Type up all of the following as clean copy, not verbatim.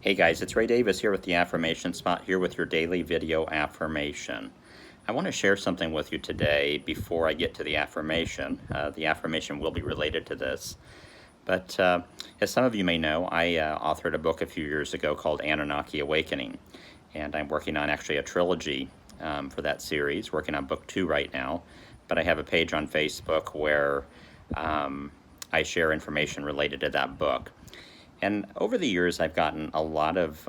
Hey guys, it's Ray Davis here with the Affirmation Spot, here with your daily video affirmation. I want to share something with you today before I get to the affirmation. The affirmation will be related to this. But as some of you may know, I authored a book a few years ago called Anunnaki Awakening. And I'm working on actually a trilogy for that series, working on book 2 right now. But I have a page on Facebook where I share information related to that book. And over the years, I've gotten a lot of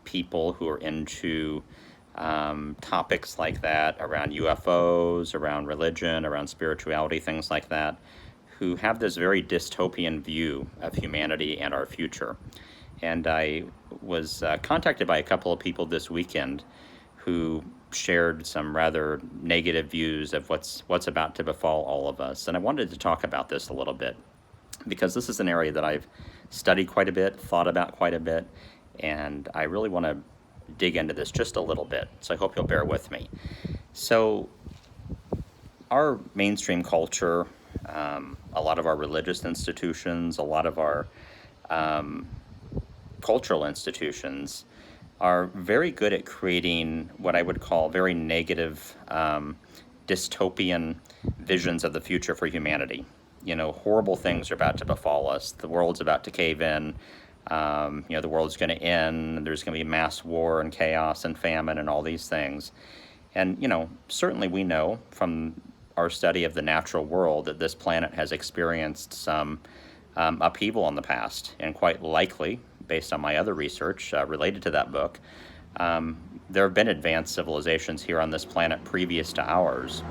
people who are into topics like that around UFOs, around religion, around spirituality, things like that, who have this very dystopian view of humanity and our future. And I was contacted by a couple of people this weekend who shared some rather negative views of what's about to befall all of us. And I wanted to talk about this a little bit, because this is an area that I've studied quite a bit, thought about quite a bit, and I really want to dig into this just a little bit, so I hope you'll bear with me. So our mainstream culture, a lot of our religious institutions, a lot of our cultural institutions are very good at creating what I would call very negative, dystopian visions of the future for humanity. You know, horrible things are about to befall us. The world's about to cave in. The world's going to end. There's going to be mass war and chaos and famine and all these things. And, certainly we know from our study of the natural world that this planet has experienced some upheaval in the past. And quite likely, based on my other research related to that book, there have been advanced civilizations here on this planet previous to ours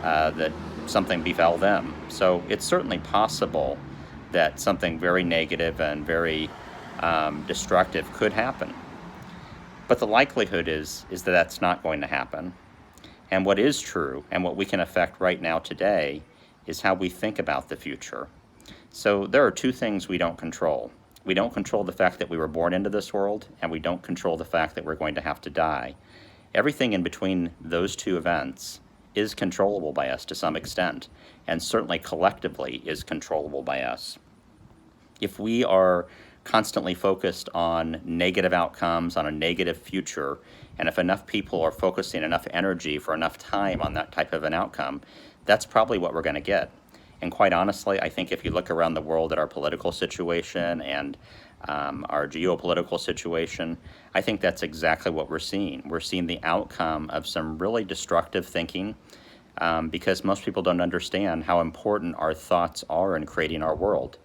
that something befell them. So it's certainly possible that something very negative and very destructive could happen. But the likelihood is that that's not going to happen. And what is true, and what we can affect right now today, is how we think about the future. So there are two things we don't control. We don't control the fact that we were born into this world, and we don't control the fact that we're going to have to die. Everything in between those two events is controllable by us to some extent, and certainly collectively is controllable by us. If we are constantly focused on negative outcomes, on a negative future, and if enough people are focusing enough energy for enough time on that type of an outcome, that's probably what we're going to get. And quite honestly, I think if you look around the world at our political situation and our geopolitical situation, I think that's exactly what we're seeing. We're seeing the outcome of some really destructive thinking because most people don't understand how important our thoughts are in creating our world.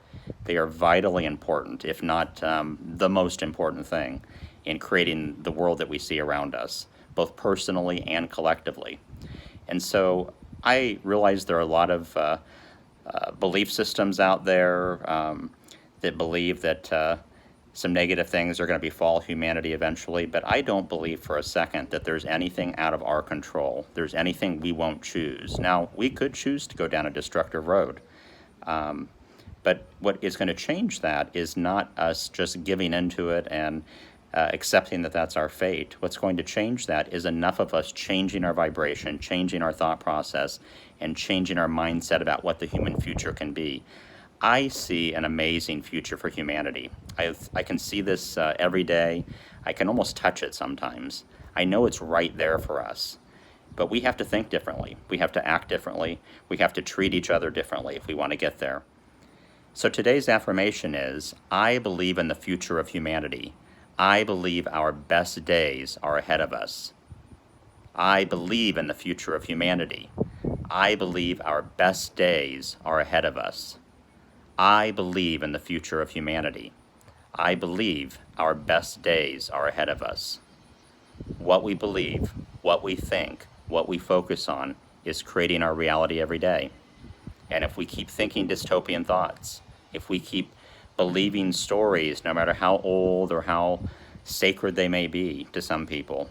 They are vitally important, if not the most important thing in creating the world that we see around us, both personally and collectively. And so I realize there are a lot of belief systems out there that believe that some negative things are going to befall humanity eventually, but I don't believe for a second that there's anything out of our control. There's anything we won't choose. Now, we could choose to go down a destructive road, but what is going to change that is not us just giving into it and accepting that that's our fate. What's going to change that is enough of us changing our vibration, changing our thought process, and changing our mindset about what the human future can be. I see an amazing future for humanity. I can see this every day. I can almost touch it sometimes. I know it's right there for us. But we have to think differently. We have to act differently. We have to treat each other differently if we want to get there. So today's affirmation is, I believe in the future of humanity. I believe our best days are ahead of us. I believe in the future of humanity. I believe our best days are ahead of us. I believe in the future of humanity. I believe our best days are ahead of us. What we believe, what we think, what we focus on is creating our reality every day. And if we keep thinking dystopian thoughts, if we keep believing stories, no matter how old or how sacred they may be to some people,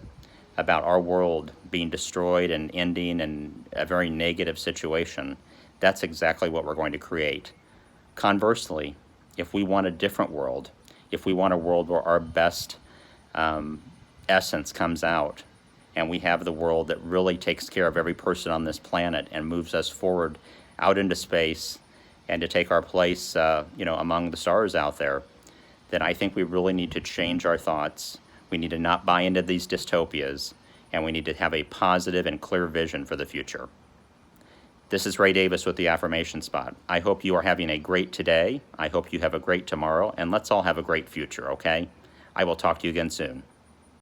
about our world being destroyed and ending in a very negative situation, that's exactly what we're going to create. Conversely, if we want a different world, if we want a world where our best essence comes out, and we have the world that really takes care of every person on this planet and moves us forward out into space and to take our place, among the stars out there, then I think we really need to change our thoughts. We need to not buy into these dystopias, and we need to have a positive and clear vision for the future. This is Ray Davis with the Affirmation Spot. I hope you are having a great today. I hope you have a great tomorrow, and let's all have a great future, okay? I will talk to you again soon.